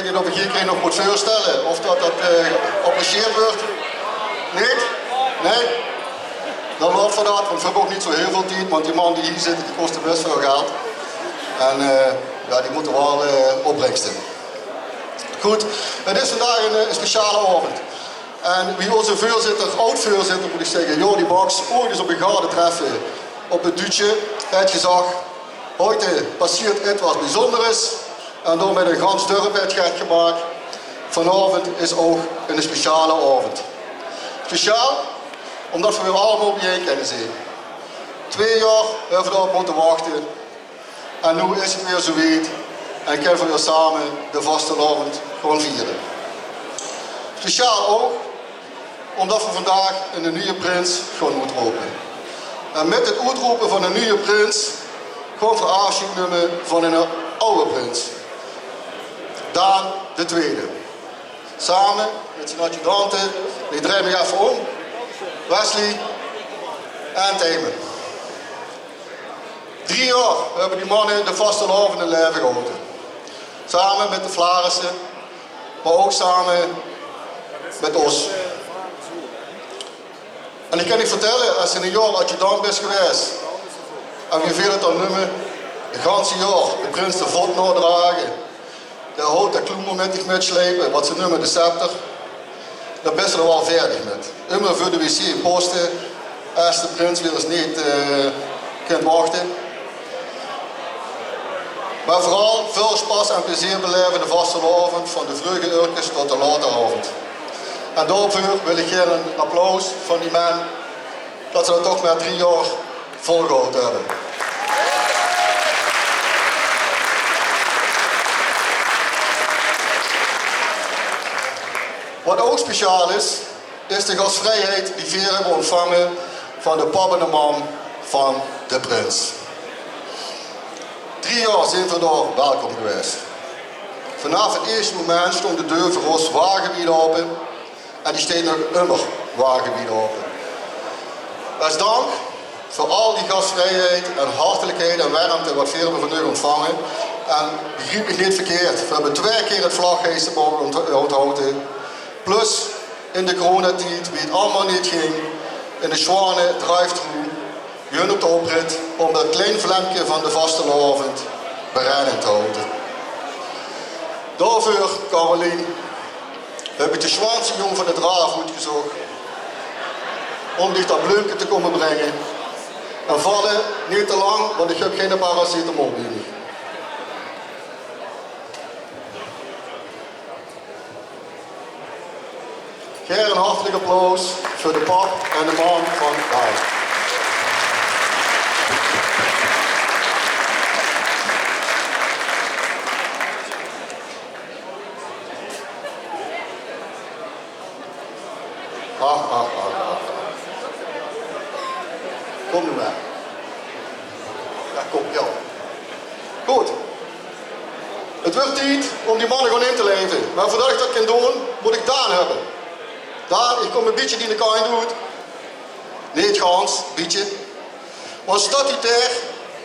niet of ik hier nog moet voorstellen of dat geapprecieerd wordt. Niet? Nee? Dan loopt voor dat, want we hebben ook niet zo heel veel tijd, want die man die hier zit, die kost best veel geld. En ja, die moeten wel opbrengsten. Goed, het is vandaag een speciale avond. En wie onze voorzitter, oud-voorzitter moet ik zeggen, Jordi Box, ooit eens op een garde treffen op het Duutje, heeft gezegd, heute passiert etwas Bijzonderes. En door met een gans dorp het gaat gemaakt. Vanavond is ook een speciale avond. Speciaal, omdat we weer allemaal bijeen kunnen zien. 2 jaar hebben we erop moeten wachten. En nu is het weer zoiets. En kunnen we weer samen de vastelavond gewoon vieren. Speciaal ook, omdat we vandaag een nieuwe prins gewoon moeten roepen. En met het uitroepen van een nieuwe prins, gewoon voor afscheid nemen van een oude prins. Daan de Tweede. Samen met zijn adjudanten, die draaien me even om. Wesley en Themen. 3 jaar hebben die mannen de vastelavond in leven gehouden. Samen met de Vlarissen, maar ook samen met ons. En ik kan je vertellen, als je een jaar adjudant bent geweest, en wie veel het dan noemen, een ganse jaar de prins de vod nadragen, de hout dat kloemoment metslepen, wat ze noemen de scepter, dan ben je er wel verdig met. Immer voor de wc posten, als de prins weer eens niet kunt wachten. Maar vooral veel spas en plezier beleven de vastelavond van de vroege uurtjes tot de late avond. En daarvoor wil ik graag een applaus van die man dat ze dat toch maar 3 jaar volgehouden hebben. Wat ook speciaal is, is de gastvrijheid die we hebben ontvangen van de pap en de man van de prins. 3 jaar zijn we daar welkom geweest. Vanaf het eerste moment stond de deur voor ons wagenwijd open en die steeds nog immer wagenwijd open. Als dank voor al die gastvrijheid en hartelijkheid en warmte wat we hebben van u ontvangen. En begrijp me niet verkeerd, we hebben 2 keer het vlaggeest mogen onthouden. Plus in de coronatijd, wie het allemaal niet ging, in de Zwanen drive-thru, hun op de oprit om dat klein vlampje van de vastelavond bereid te houden. Daarvoor, Carolien, heb ik de Zwaanse jong van de draafhoed gezocht om dich dat bloempje te komen brengen. En vallen niet te lang, want ik heb geen paracetamol bij me. Geer een hartelijk applaus voor de pap en de man van Daan. Kom nu maar. Ja, kom, ja. Goed. Het wordt tijd om die mannen gewoon in te leven. Maar voordat ik dat kan doen, moet ik Daan hebben. Daan, ik kom een beetje die in de kant doet. Niet gans, beetje. Maar statutair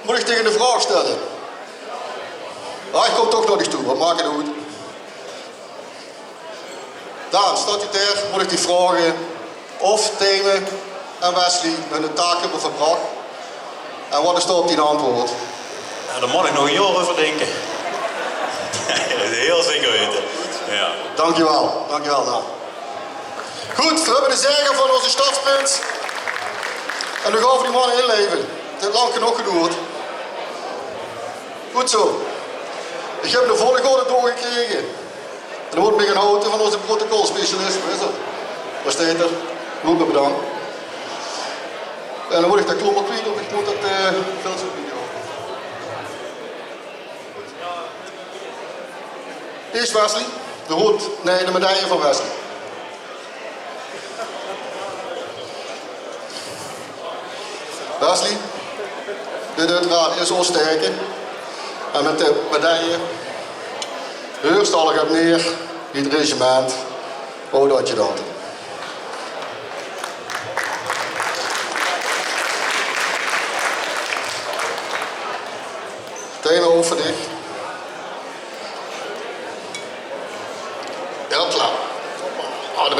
moet ik tegen de vraag stellen. Ah, ik kom toch nog eens toe, wat maakt het goed? Daan, statutair moet ik die vragen of Themen en Wesley hun taak hebben verbracht. En wat is er op die antwoord? Ja, daar moet ik nog een jaar over denken. Heel zeker weten. Ja. Dankjewel, dankjewel Daan. Goed, we hebben de zegen van onze stadsprins. En nu gaan we die mannen inleven. Het heeft lang genoeg geduurd. Goed zo. Ik heb de volgorde doorgekregen. En er wordt mee genoten van onze protocolspecialist. Waar is dat? Waar staat er? Lopen bedankt. En dan word ik dat klompel kwijt of ik moet dat veel zo video. Eerst Wesley. De hoed, nee, de medaille van Wesley. Wesley, dit uiteraard is ons sterke. En met de medaille, Heurstallig gaat neer, in het regiment, oude adjudanten. Tenen over dich.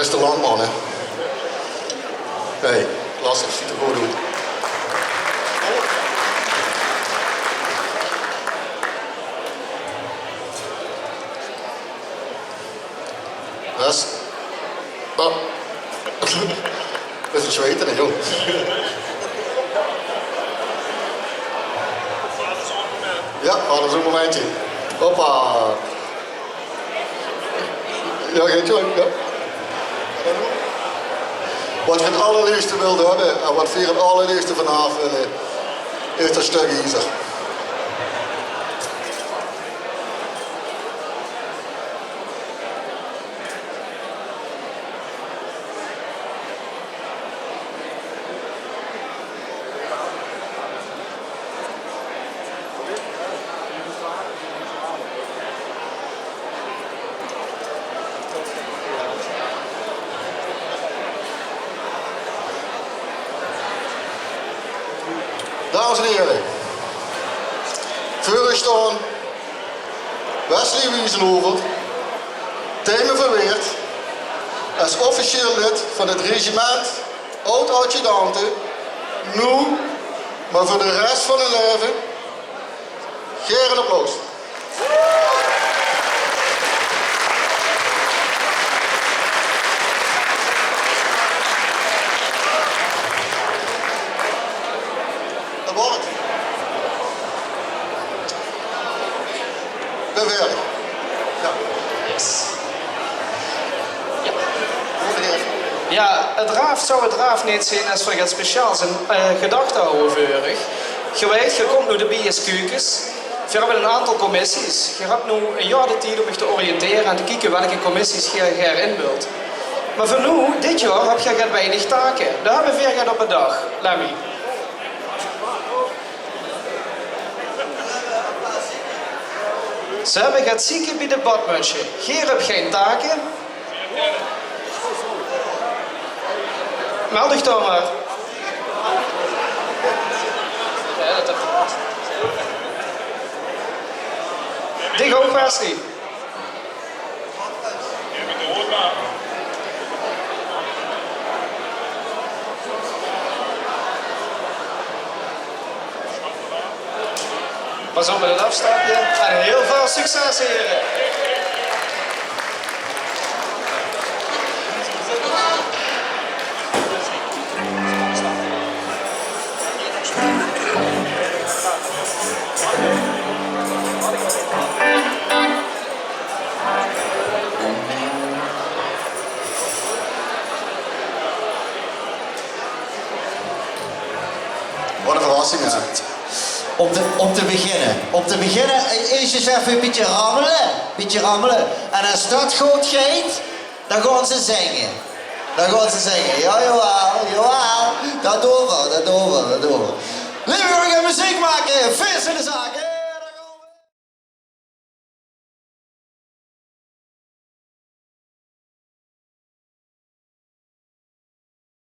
is de landman, hè. Hey, lastig, ziet er goed uit. Dat oh. Dat is een zweten, hè, jong. Ja, dat is een momentje. Hoppa. Ja, geen joh. Ja. Wat we het allerliefste wilden hebben en wat we hier het allerliefste vanavond willen, is dat stuk ijzer. Dames en heren, voor u staan Wesley Wiesenhoven, Themen Verweerd, als officieel lid van het regiment Oud-Adjudanten, nu, maar voor de rest van hun leven, geef een applaus. Bewerkt. Ja. Yes. Ja, het raaf zou het raaf niet zijn als we het speciaal zijn gedachten houden vurig. Je weet, je komt nu de BSQ's. We hebben een aantal commissies. Je hebt nu een jaar de tijd om je te oriënteren en te kijken welke commissies je erin wilt. Maar voor nu, dit jaar, heb je weinig taken. Daar hebben we weer op een dag, Lemmy. Ze hebben het zieken bij de badmutsje. Hier heb geen taken. Meld dich dan maar. Ja, dat heb ik. Dik ook, Wesley. Pas op met het afstapje en heel veel succes, heren. Wat een verrassing, hè. Om te beginnen eerst eens even een beetje rammelen. En als dat goed gaat, dan gaan ze zingen. Ja, jawel. Dat doen we. Lieve, we gaan muziek maken. Vis in de zaken.